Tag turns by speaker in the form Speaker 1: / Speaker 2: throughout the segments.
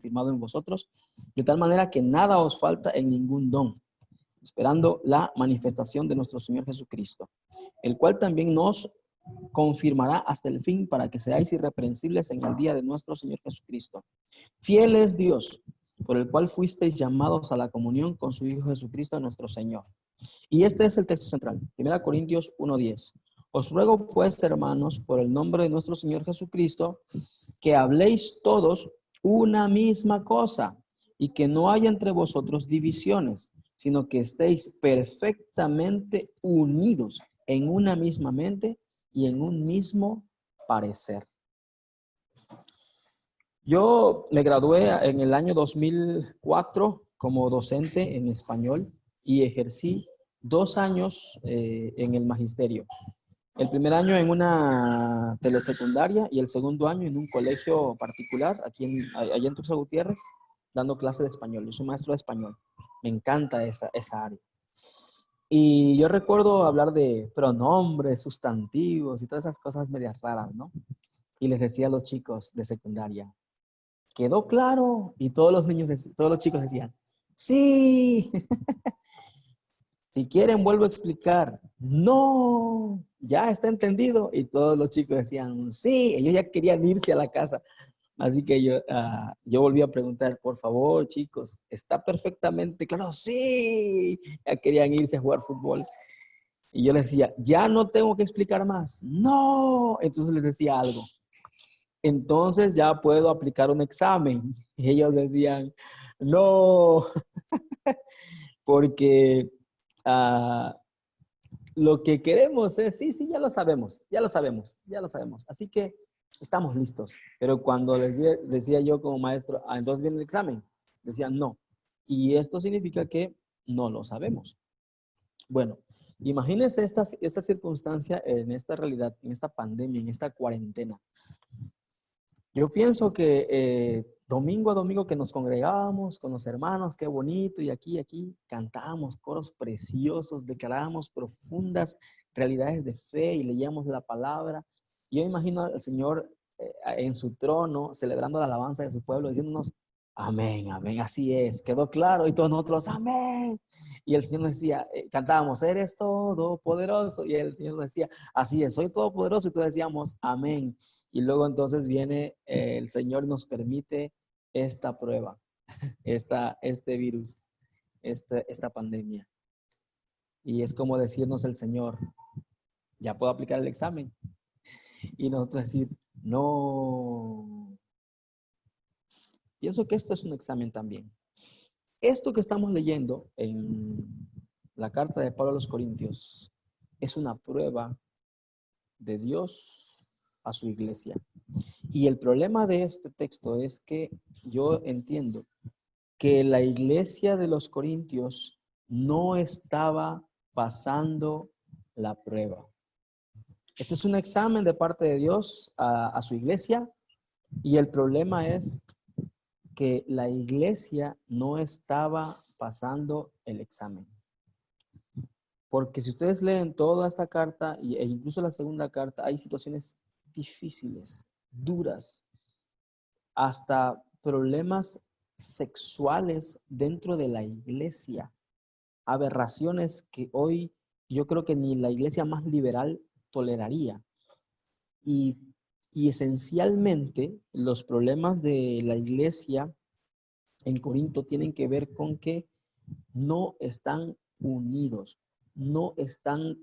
Speaker 1: confirmado en vosotros, de tal manera que nada os falta en ningún don, esperando la manifestación de nuestro Señor Jesucristo, el cual también nos confirmará hasta el fin para que seáis irreprensibles en el día de nuestro Señor Jesucristo. Fiel es Dios, por el cual fuisteis llamados a la comunión con su Hijo Jesucristo nuestro Señor. Y este es el texto central, 1 Corintios 1:10. Os ruego pues, hermanos, por el nombre de nuestro Señor Jesucristo, que habléis todos una misma cosa y que no haya entre vosotros divisiones, sino que estéis perfectamente unidos en una misma mente y en un mismo parecer. Yo me gradué en el año 2004 como docente en español y ejercí 2 años en el magisterio. El primer año en una telesecundaria y el segundo año en un colegio particular allá en Tuxtla Gutiérrez, dando clase de español. Yo soy maestro de español. Me encanta esa área. Y yo recuerdo hablar de pronombres, sustantivos y todas esas cosas medias raras, ¿no? Y les decía a los chicos de secundaria, ¿quedó claro? Y todos los chicos decían, sí. Si quieren, vuelvo a explicar. No, ya está entendido. Y todos los chicos decían, sí, ellos ya querían irse a la casa. Así que yo volví a preguntar, por favor, chicos, ¿está perfectamente claro? Sí, ya querían irse a jugar fútbol. Y yo les decía, ya no tengo que explicar más. No, entonces les decía algo. Entonces ya puedo aplicar un examen. Y ellos decían, no, porque lo que queremos es, sí, ya lo sabemos, ya lo sabemos, ya lo sabemos. Así que estamos listos. Pero cuando decía yo como maestro, entonces viene el examen, decían no. Y esto significa que no lo sabemos. Bueno, imagínense esta circunstancia en esta realidad, en esta pandemia, en esta cuarentena. Yo pienso que domingo a domingo que nos congregábamos con los hermanos, qué bonito, y aquí cantábamos coros preciosos, declarábamos profundas realidades de fe y leíamos la palabra. Yo imagino al Señor en su trono, celebrando la alabanza de su pueblo, diciéndonos, amén, amén, así es, quedó claro, y todos nosotros, amén. Y el Señor nos decía, cantábamos, eres todopoderoso, y el Señor nos decía, así es, soy todopoderoso, y todos decíamos, amén. Y luego entonces viene el Señor y nos permite esta prueba, este virus, esta pandemia. Y es como decirnos el Señor, ya puedo aplicar el examen. Y nosotros decir, no. Pienso que esto es un examen también. Esto que estamos leyendo en la carta de Pablo a los Corintios es una prueba de Dios a su iglesia. Y el problema de este texto es que yo entiendo que la iglesia de los Corintios no estaba pasando la prueba. Este es un examen de parte de Dios a su iglesia, y el problema es que la iglesia no estaba pasando el examen. Porque si ustedes leen toda esta carta e incluso la segunda carta, hay situaciones difíciles, duras, hasta problemas sexuales dentro de la iglesia, aberraciones que hoy yo creo que ni la iglesia más liberal toleraría. Y esencialmente los problemas de la iglesia en Corinto tienen que ver con que no están unidos, no están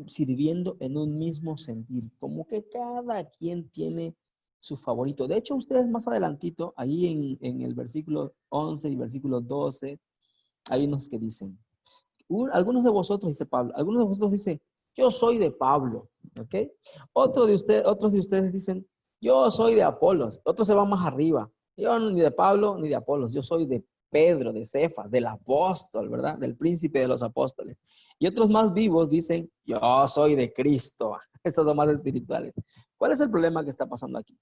Speaker 1: sirviendo en un mismo sentir, como que cada quien tiene su favorito. De hecho, ustedes más adelantito, ahí en el versículo 11 y versículo 12, hay unos que dicen, algunos de vosotros, dice Pablo, algunos de vosotros dicen, yo soy de Pablo, ¿ok? Otros de ustedes dicen, yo soy de Apolos. Otros se van más arriba. Yo no ni de Pablo ni de Apolos, yo soy de Pedro, de Cefas, del apóstol, ¿verdad? Del príncipe de los apóstoles. Y otros más vivos dicen, yo soy de Cristo. Estos son más espirituales. ¿Cuál es el problema que está pasando aquí?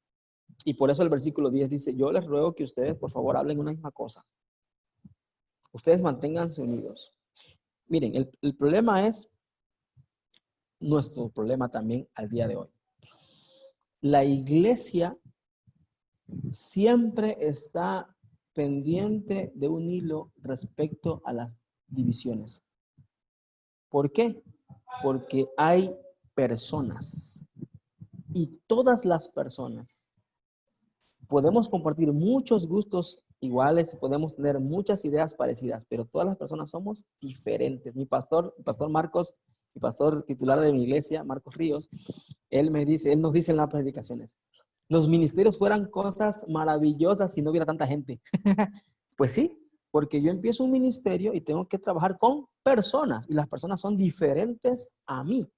Speaker 1: Y por eso el versículo 10 dice, yo les ruego que ustedes, por favor, hablen una misma cosa. Ustedes manténganse unidos. Miren, el problema es nuestro problema también al día de hoy. La iglesia siempre está pendiente de un hilo respecto a las divisiones. ¿Por qué? Porque hay personas y todas las personas podemos compartir muchos gustos iguales, podemos tener muchas ideas parecidas, pero todas las personas somos diferentes. Mi pastor Marcos, mi pastor titular de mi iglesia, Marcos Ríos, él nos dice en las predicaciones, los ministerios fueran cosas maravillosas si no hubiera tanta gente. Pues sí, porque yo empiezo un ministerio y tengo que trabajar con personas y las personas son diferentes a mí.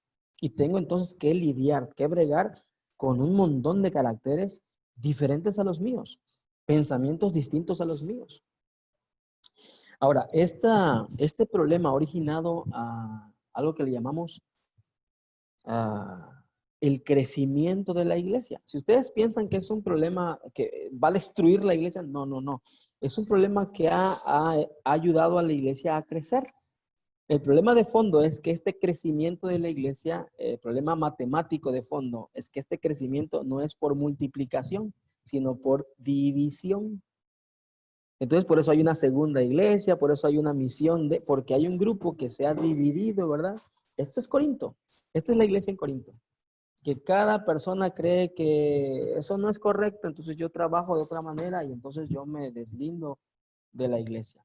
Speaker 1: Y tengo entonces que lidiar, que bregar con un montón de caracteres diferentes a los míos, pensamientos distintos a los míos. Ahora, este problema ha originado a algo que le llamamos el crecimiento de la iglesia. Si ustedes piensan que es un problema que va a destruir la iglesia, no, no, no. Es un problema que ha ayudado a la iglesia a crecer. El problema de fondo es que este crecimiento de la iglesia, el problema matemático de fondo, es que este crecimiento no es por multiplicación, sino por división. Entonces, por eso hay una segunda iglesia, por eso hay una misión, porque hay un grupo que se ha dividido, ¿verdad? Esto es Corinto. Esta es la iglesia en Corinto. Que cada persona cree que eso no es correcto, entonces yo trabajo de otra manera y entonces yo me deslindo de la iglesia.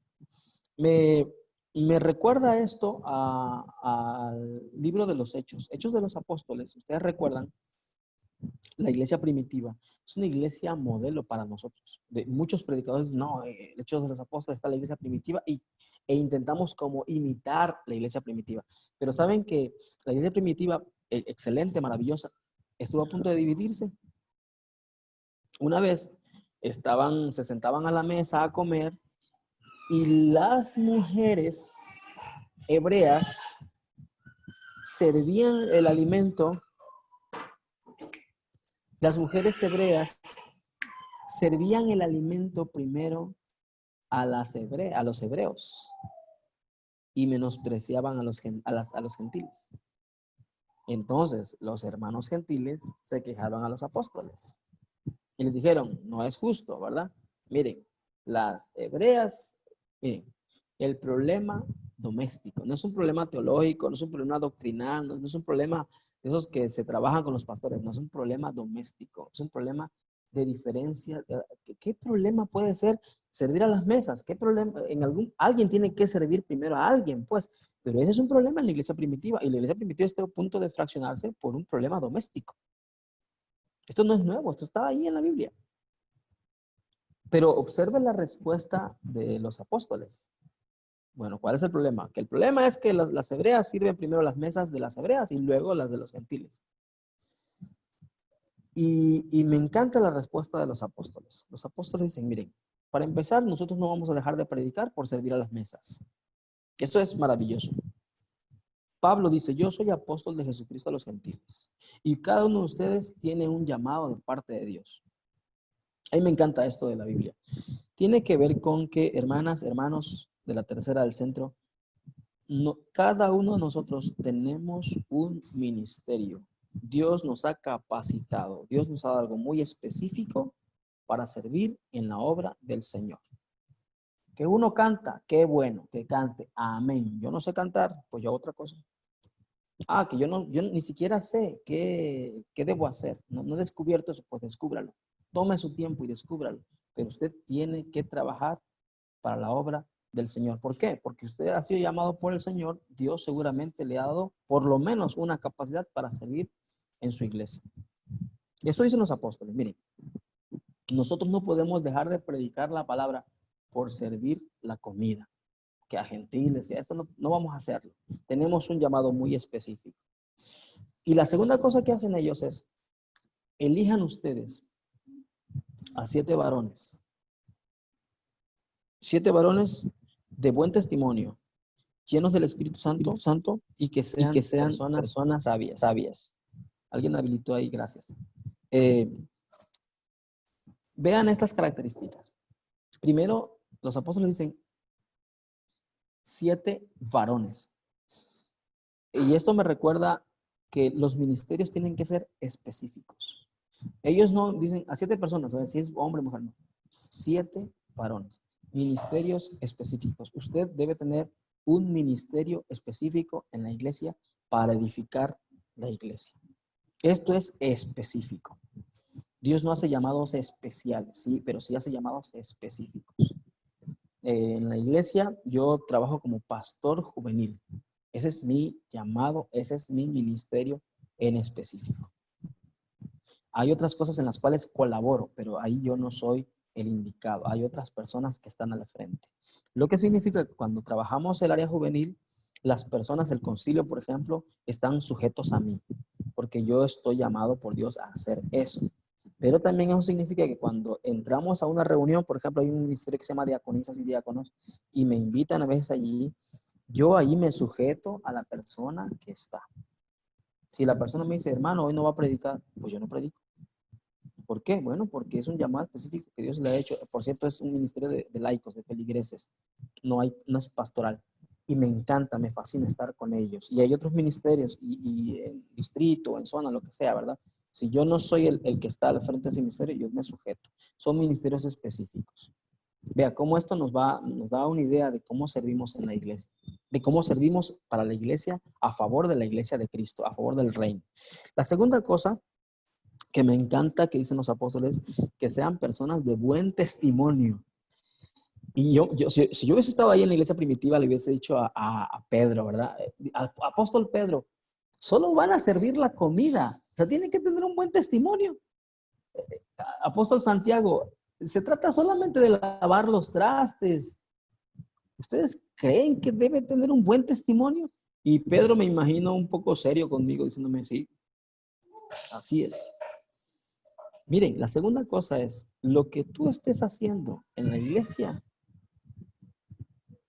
Speaker 1: Me recuerda esto al libro de los Hechos, Hechos de los Apóstoles. Ustedes recuerdan, la iglesia primitiva es una iglesia modelo para nosotros. De muchos predicadores, no, Hechos de los Apóstoles está la iglesia primitiva e intentamos como imitar la iglesia primitiva. Pero saben que la iglesia primitiva, excelente, maravillosa, estuvo a punto de dividirse. Una vez se sentaban a la mesa a comer y las mujeres hebreas servían el alimento. Las mujeres hebreas servían el alimento primero a los hebreos y menospreciaban a los gentiles. Entonces, los hermanos gentiles se quejaron a los apóstoles y les dijeron, no es justo, ¿verdad? Miren, las hebreas, miren, el problema doméstico, no es un problema teológico, no es un problema doctrinal, no es un problema de esos que se trabajan con los pastores, no es un problema doméstico, es un problema de diferencia. ¿Qué problema puede ser servir a las mesas? ¿Qué problema? Alguien tiene que servir primero a alguien, pues, pero ese es un problema en la iglesia primitiva y la iglesia primitiva está a punto de fraccionarse por un problema doméstico. Esto no es nuevo, esto está ahí en la Biblia. Pero observe la respuesta de los apóstoles. Bueno, ¿cuál es el problema? Que el problema es que las hebreas sirven primero las mesas de las hebreas y luego las de los gentiles. Y me encanta la respuesta de los apóstoles. Los apóstoles dicen, miren, para empezar, nosotros no vamos a dejar de predicar por servir a las mesas. Eso es maravilloso. Pablo dice, yo soy apóstol de Jesucristo a los gentiles. Y cada uno de ustedes tiene un llamado de parte de Dios. A mí me encanta esto de la Biblia. Tiene que ver con que, hermanas, hermanos de la tercera del centro, cada uno de nosotros tenemos un ministerio. Dios nos ha capacitado. Dios nos ha dado algo muy específico para servir en la obra del Señor. Que uno canta, qué bueno, que cante. Amén. Yo no sé cantar, pues yo hago otra cosa. Que yo ni siquiera sé qué debo hacer. No he descubierto eso, pues descúbralo. Tome su tiempo y descúbralo. Pero usted tiene que trabajar para la obra del Señor. ¿Por qué? Porque usted ha sido llamado por el Señor. Dios seguramente le ha dado por lo menos una capacidad para servir en su iglesia. Y eso dicen los apóstoles. Miren, nosotros no podemos dejar de predicar la palabra por servir la comida. Que a gentiles, que eso no vamos a hacerlo. Tenemos un llamado muy específico. Y la segunda cosa que hacen ellos es, elijan ustedes a 7 varones. 7 varones de buen testimonio, llenos del Espíritu Santo y que sean personas sabias. Alguien habilitó ahí, gracias. Vean estas características. Primero, los apóstoles dicen 7 varones. Y esto me recuerda que los ministerios tienen que ser específicos. Ellos no dicen a 7 personas, a ver si es hombre o mujer, no. 7 varones. Ministerios específicos. Usted debe tener un ministerio específico en la iglesia para edificar la iglesia. Esto es específico. Dios no hace llamados especiales, sí, pero sí hace llamados específicos. En la iglesia yo trabajo como pastor juvenil. Ese es mi llamado, ese es mi ministerio en específico. Hay otras cosas en las cuales colaboro, pero ahí yo no soy el indicado. Hay otras personas que están al frente. Lo que significa que cuando trabajamos el área juvenil, las personas del concilio, por ejemplo, están sujetos a mí, porque yo estoy llamado por Dios a hacer eso. Pero también eso significa que cuando entramos a una reunión, por ejemplo, hay un ministerio que se llama diaconisas y diáconos, y me invitan a veces allí, yo ahí me sujeto a la persona que está. Si la persona me dice, hermano, hoy no va a predicar, pues yo no predico. ¿Por qué? Bueno, porque es un llamado específico que Dios le ha hecho. Por cierto, es un ministerio de laicos, de feligreses. No es pastoral. Y me encanta, me fascina estar con ellos. Y hay otros ministerios, y en distrito, en zona, lo que sea, ¿verdad? Si yo no soy el que está al frente de ese ministerio, yo me sujeto. Son ministerios específicos. Vea cómo esto nos da una idea de cómo servimos en la iglesia, de cómo servimos para la iglesia, a favor de la iglesia de Cristo, a favor del reino. La segunda cosa que me encanta que dicen los apóstoles, que sean personas de buen testimonio. Y si yo hubiese estado ahí en la iglesia primitiva, le hubiese dicho a Pedro, ¿verdad? Apóstol Pedro, solo van a servir la comida. O sea, tienen que tener un buen testimonio. Apóstol Santiago, se trata solamente de lavar los trastes. ¿Ustedes creen que debe tener un buen testimonio? Y Pedro me imagino un poco serio conmigo, diciéndome, sí, así es. Miren, la segunda cosa es, lo que tú estés haciendo en la iglesia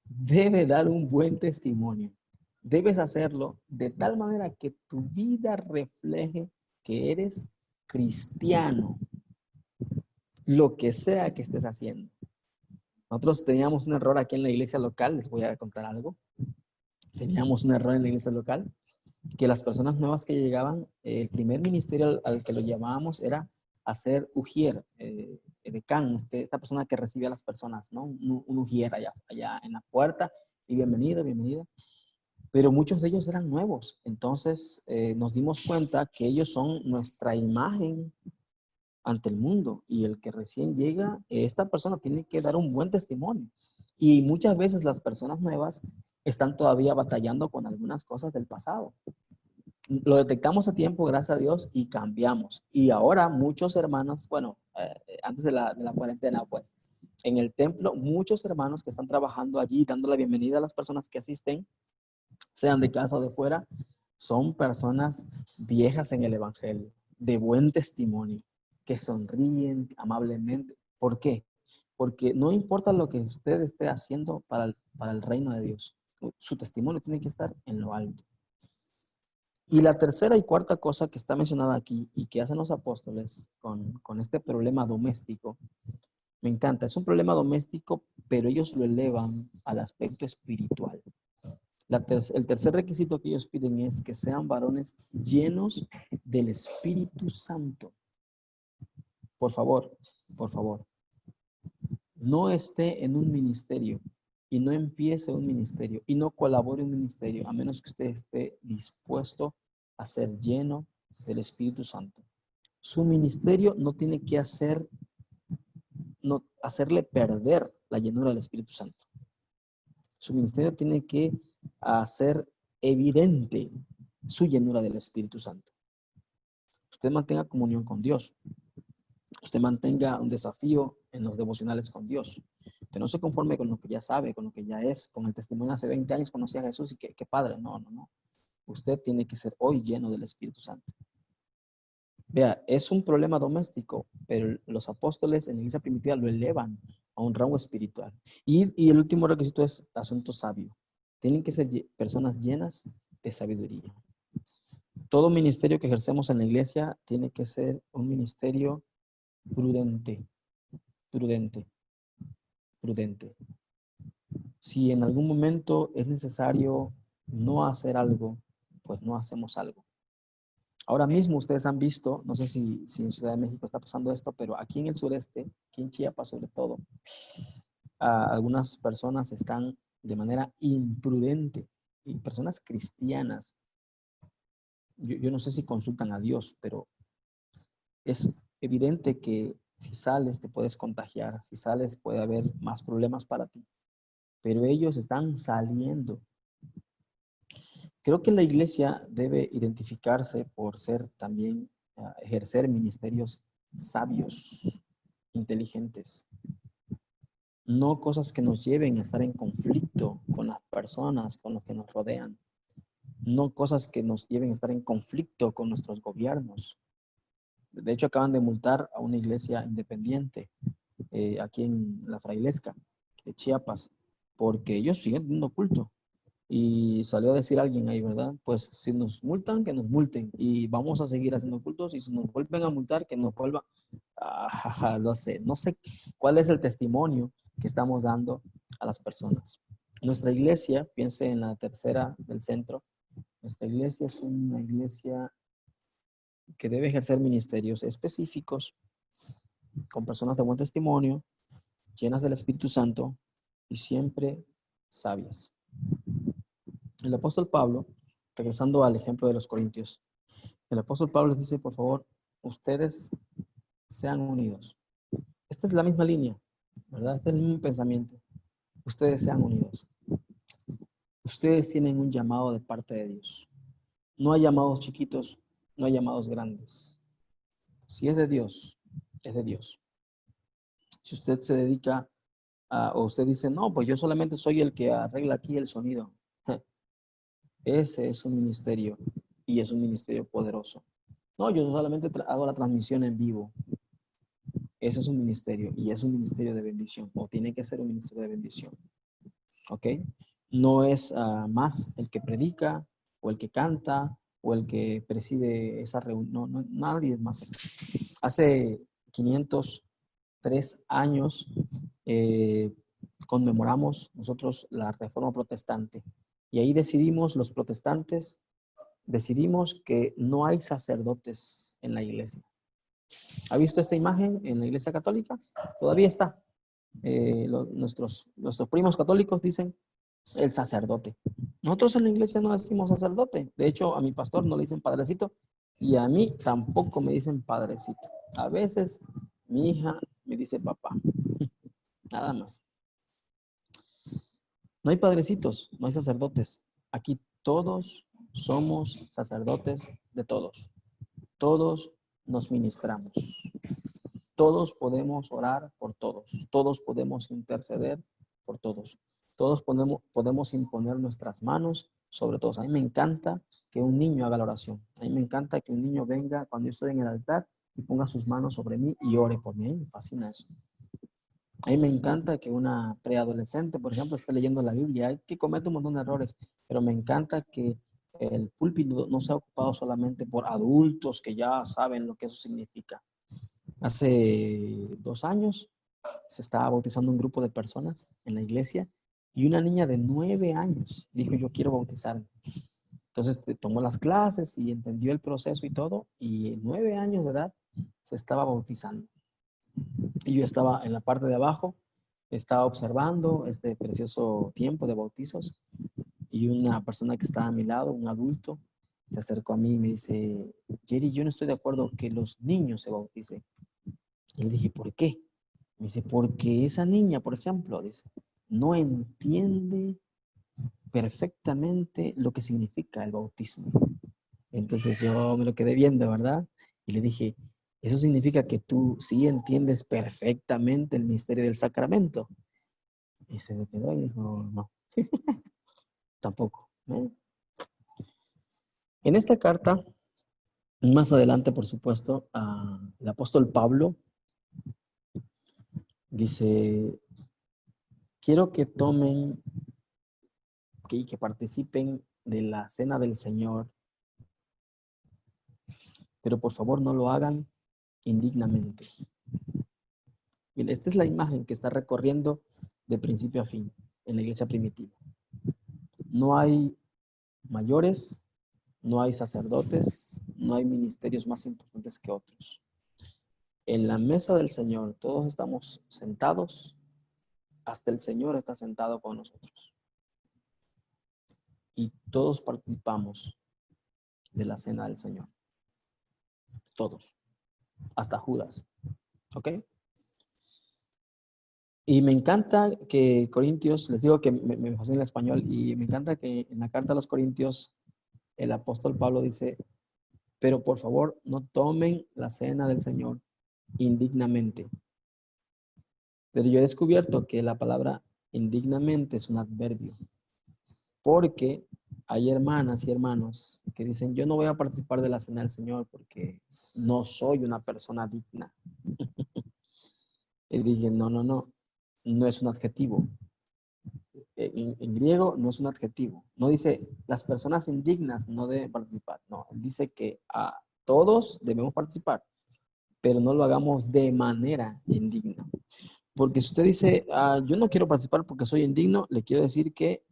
Speaker 1: debe dar un buen testimonio. Debes hacerlo de tal manera que tu vida refleje que eres cristiano, lo que sea que estés haciendo. Nosotros teníamos un error aquí en la iglesia local, les voy a contar algo. Teníamos un error en la iglesia local, que las personas nuevas que llegaban, el primer ministerio al que lo llamábamos era hacer ujier, decán, esta persona que recibe a las personas, ¿no? Un ujier allá en la puerta, y bienvenido, bienvenida. Pero muchos de ellos eran nuevos, entonces nos dimos cuenta que ellos son nuestra imagen ante el mundo, y el que recién llega, esta persona tiene que dar un buen testimonio. Y muchas veces las personas nuevas están todavía batallando con algunas cosas del pasado. Lo detectamos a tiempo, gracias a Dios, y cambiamos. Y ahora muchos hermanos, bueno, antes de la cuarentena, pues, en el templo, muchos hermanos que están trabajando allí, dando la bienvenida a las personas que asisten, sean de casa o de fuera, son personas viejas en el evangelio, de buen testimonio, que sonríen amablemente. ¿Por qué? Porque no importa lo que usted esté haciendo para el reino de Dios, su testimonio tiene que estar en lo alto. Y la tercera y cuarta cosa que está mencionada aquí y que hacen los apóstoles con este problema doméstico, me encanta. Es un problema doméstico, pero ellos lo elevan al aspecto espiritual. El tercer requisito que ellos piden es que sean varones llenos del Espíritu Santo. Por favor, por favor, no esté en un ministerio y no empiece un ministerio y no colabore en un ministerio a menos que usted esté dispuesto a ser lleno del Espíritu Santo. Su ministerio no tiene que hacerle perder la llenura del Espíritu Santo. Su ministerio tiene que hacer evidente su llenura del Espíritu Santo. Usted mantenga comunión con Dios. Usted mantenga un desafío en los devocionales con Dios. Usted no se conforme con lo que ya sabe, con lo que ya es, con el testimonio hace 20 años conocía a Jesús y qué padre. No, no, no. Usted tiene que ser hoy lleno del Espíritu Santo. Vea, es un problema doméstico, pero los apóstoles en la iglesia primitiva lo elevan a un rango espiritual. Y el último requisito es asunto sabio. Tienen que ser personas llenas de sabiduría. Todo ministerio que ejercemos en la iglesia tiene que ser un ministerio prudente, prudente, prudente. Si en algún momento es necesario no hacer algo, pues no hacemos algo. Ahora mismo ustedes han visto, no sé si en Ciudad de México está pasando esto, pero aquí en el sureste, aquí en Chiapas sobre todo, algunas personas están de manera imprudente, y personas cristianas. Yo no sé si consultan a Dios, pero es evidente que si sales te puedes contagiar, si sales puede haber más problemas para ti, pero ellos están saliendo. Creo que la iglesia debe identificarse por ser también, ejercer ministerios sabios, inteligentes, no cosas que nos lleven a estar en conflicto con las personas, con los que nos rodean, no cosas que nos lleven a estar en conflicto con nuestros gobiernos. De hecho, acaban de multar a una iglesia independiente aquí en la Frailesca de Chiapas, porque ellos siguen dando culto. Y salió a decir alguien ahí, ¿verdad? Pues si nos multan, que nos multen. Y vamos a seguir haciendo cultos. Y si nos vuelven a multar, que nos vuelva. No sé cuál es el testimonio que estamos dando a las personas. Nuestra iglesia, piense en la tercera del centro, nuestra iglesia es una iglesia que debe ejercer ministerios específicos con personas de buen testimonio, llenas del Espíritu Santo y siempre sabias. El apóstol Pablo, regresando al ejemplo de los corintios, el apóstol Pablo les dice, por favor, ustedes sean unidos. Esta es la misma línea, ¿verdad? Este es el mismo pensamiento. Ustedes sean unidos. Ustedes tienen un llamado de parte de Dios. No hay llamados chiquitos, no hay llamados grandes. Si es de Dios, es de Dios. Si usted se dedica o usted dice, no, pues yo solamente soy el que arregla aquí el sonido. Ese es un ministerio y es un ministerio poderoso. No, yo solamente hago la transmisión en vivo. Ese es un ministerio y es un ministerio de bendición, o tiene que ser un ministerio de bendición. ¿Ok? No es más el que predica o el que canta o el que preside esa reunión. No, nadie es más. Hace 503 años conmemoramos nosotros la Reforma Protestante y ahí decidimos, los protestantes, decidimos que no hay sacerdotes en la iglesia. ¿Ha visto esta imagen en la iglesia católica? Todavía está. Nuestros primos católicos dicen el sacerdote. Nosotros en la iglesia no decimos sacerdote. De hecho, a mi pastor no le dicen padrecito y a mí tampoco me dicen padrecito. A veces mi hija me dice papá. Nada más. No hay padrecitos, no hay sacerdotes. Aquí todos somos sacerdotes de todos. Todos nos ministramos. Todos podemos orar por todos. Todos podemos interceder por todos. Todos podemos imponer nuestras manos sobre todos. A mí me encanta que un niño haga la oración. A mí me encanta que un niño venga cuando yo estoy en el altar y ponga sus manos sobre mí y ore por mí. A mí me fascina eso. A mí me encanta que una preadolescente, por ejemplo, esté leyendo la Biblia. Hay que comete un montón de errores, pero me encanta que el púlpito no sea ocupado solamente por adultos que ya saben lo que eso significa. Hace 2 años se estaba bautizando un grupo de personas en la iglesia y una niña de 9 años dijo, yo quiero bautizarme. Entonces tomó las clases y entendió el proceso y todo, y en 9 años de edad se estaba bautizando. Y yo estaba en la parte de abajo, estaba observando este precioso tiempo de bautizos y una persona que estaba a mi lado, un adulto, se acercó a mí y me dice, Jerry, yo no estoy de acuerdo que los niños se bauticen. Y le dije, ¿por qué? Me dice, porque esa niña, por ejemplo, dice, no entiende perfectamente lo que significa el bautismo. Entonces yo me lo quedé viendo, ¿verdad? Y le dije, eso significa que tú sí entiendes perfectamente el misterio del sacramento. Y se me quedó y dijo, no, tampoco. En esta carta, más adelante, por supuesto, el apóstol Pablo dice, quiero que tomen y que participen de la cena del Señor, pero por favor no lo hagan indignamente. Bien, esta es la imagen que está recorriendo de principio a fin en la iglesia primitiva. No hay mayores, no hay sacerdotes, no hay ministerios más importantes que otros. En la mesa del Señor todos estamos sentados hasta el Señor está sentado con nosotros. Y todos participamos de la cena del Señor. Todos. Hasta Judas. ¿Ok? Y me encanta que Corintios, les digo que me fascina el español, y me encanta que en la carta a los Corintios el apóstol Pablo dice, pero por favor no tomen la cena del Señor indignamente. Pero yo he descubierto que la palabra indignamente es un adverbio, porque hay hermanas y hermanos que dicen, yo no voy a participar de la cena del Señor porque no soy una persona digna. Y dije, no es un adjetivo. En griego no es un adjetivo. No dice, las personas indignas no deben participar. No, él dice que a todos debemos participar, pero no lo hagamos de manera indigna. Porque si usted dice, yo no quiero participar porque soy indigno, le quiero decir que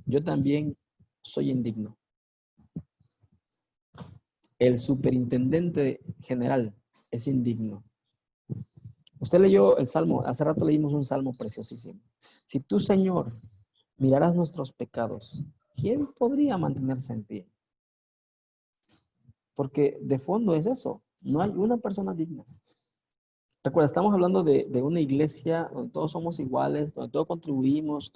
Speaker 1: yo también soy indigno. El superintendente general es indigno. Usted leyó el Salmo, hace rato leímos un Salmo preciosísimo. Si tú, Señor, mirarás nuestros pecados, ¿quién podría mantenerse en pie? Porque de fondo es eso, no hay una persona digna. Recuerda, estamos hablando de una iglesia donde todos somos iguales, donde todos contribuimos,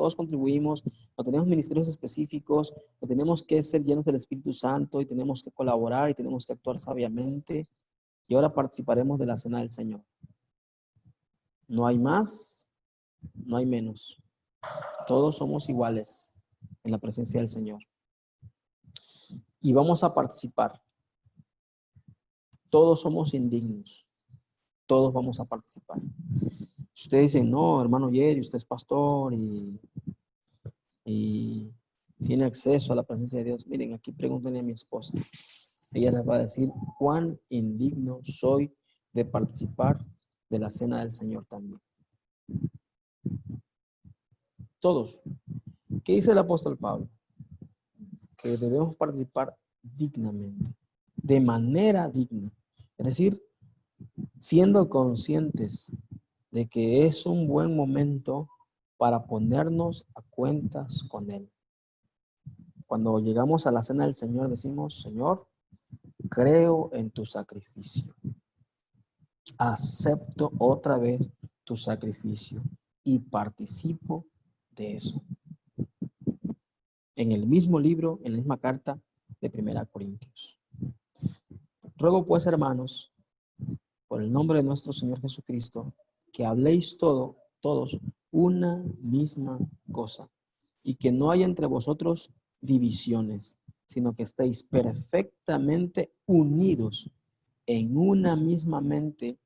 Speaker 1: no tenemos ministerios específicos, no tenemos que ser llenos del Espíritu Santo y tenemos que colaborar y tenemos que actuar sabiamente. Y ahora participaremos de la cena del Señor. No hay más, no hay menos. Todos somos iguales en la presencia del Señor. Y vamos a participar. Todos somos indignos. Todos vamos a participar. Si ustedes dicen, no, hermano Jerry, usted es pastor y tiene acceso a la presencia de Dios. Miren, aquí pregúntenle a mi esposa. Ella les va a decir cuán indigno soy de participar de la cena del Señor también. Todos. ¿Qué dice el apóstol Pablo? Que debemos participar dignamente, de manera digna. Es decir, siendo conscientes de que es un buen momento para ponernos a cuentas con Él. Cuando llegamos a la cena del Señor, decimos, Señor, creo en tu sacrificio. Acepto otra vez tu sacrificio y participo de eso. En el mismo libro, en la misma carta de 1 Corintios. Ruego pues, hermanos, por el nombre de nuestro Señor Jesucristo, que habléis todos, una misma cosa, y que no haya entre vosotros divisiones, sino que estéis perfectamente unidos en una misma mente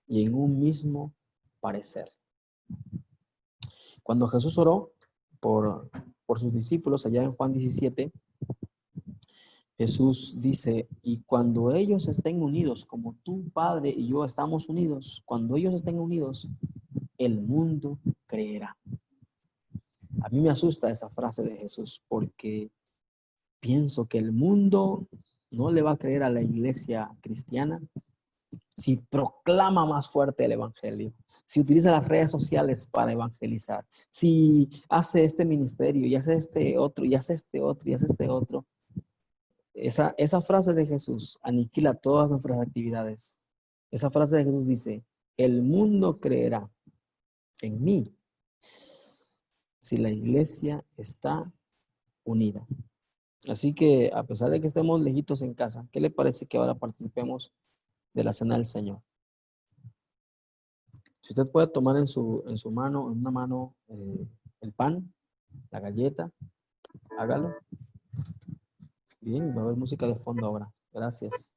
Speaker 1: y en un mismo parecer. Cuando Jesús oró por sus discípulos allá en Juan 17, Jesús dice, y cuando ellos estén unidos, como tú, Padre, y yo estamos unidos, cuando ellos estén unidos, el mundo creerá. A mí me asusta esa frase de Jesús porque pienso que el mundo no le va a creer a la iglesia cristiana si proclama más fuerte el evangelio, si utiliza las redes sociales para evangelizar, si hace este ministerio y hace este otro, y hace este otro, y hace este otro. Esa frase de Jesús aniquila todas nuestras actividades. Esa frase de Jesús dice, el mundo creerá en mí si la iglesia está unida. Así que a pesar de que estemos lejitos en casa, ¿qué le parece que ahora participemos de la cena del Señor? Si usted puede tomar en una mano, el pan, la galleta, hágalo. Bien, va a haber música de fondo ahora. Gracias.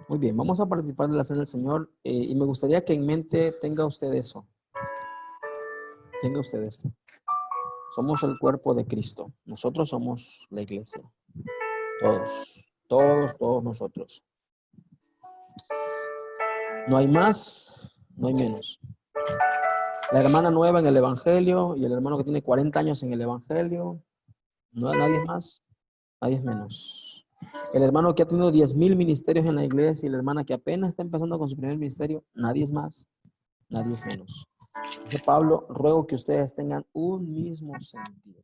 Speaker 1: Muy bien, vamos a participar de la cena del Señor y me gustaría que en mente tenga usted eso. Tenga usted esto. Somos el cuerpo de Cristo. Nosotros somos la iglesia. Todos nosotros. No hay más, no hay menos. La hermana nueva en el evangelio y el hermano que tiene 40 años en el evangelio. No hay nadie más, nadie es menos. El hermano que ha tenido 10,000 ministerios en la iglesia y la hermana que apenas está empezando con su primer ministerio, nadie es más, nadie es menos. Dice Pablo, ruego que ustedes tengan un mismo sentir.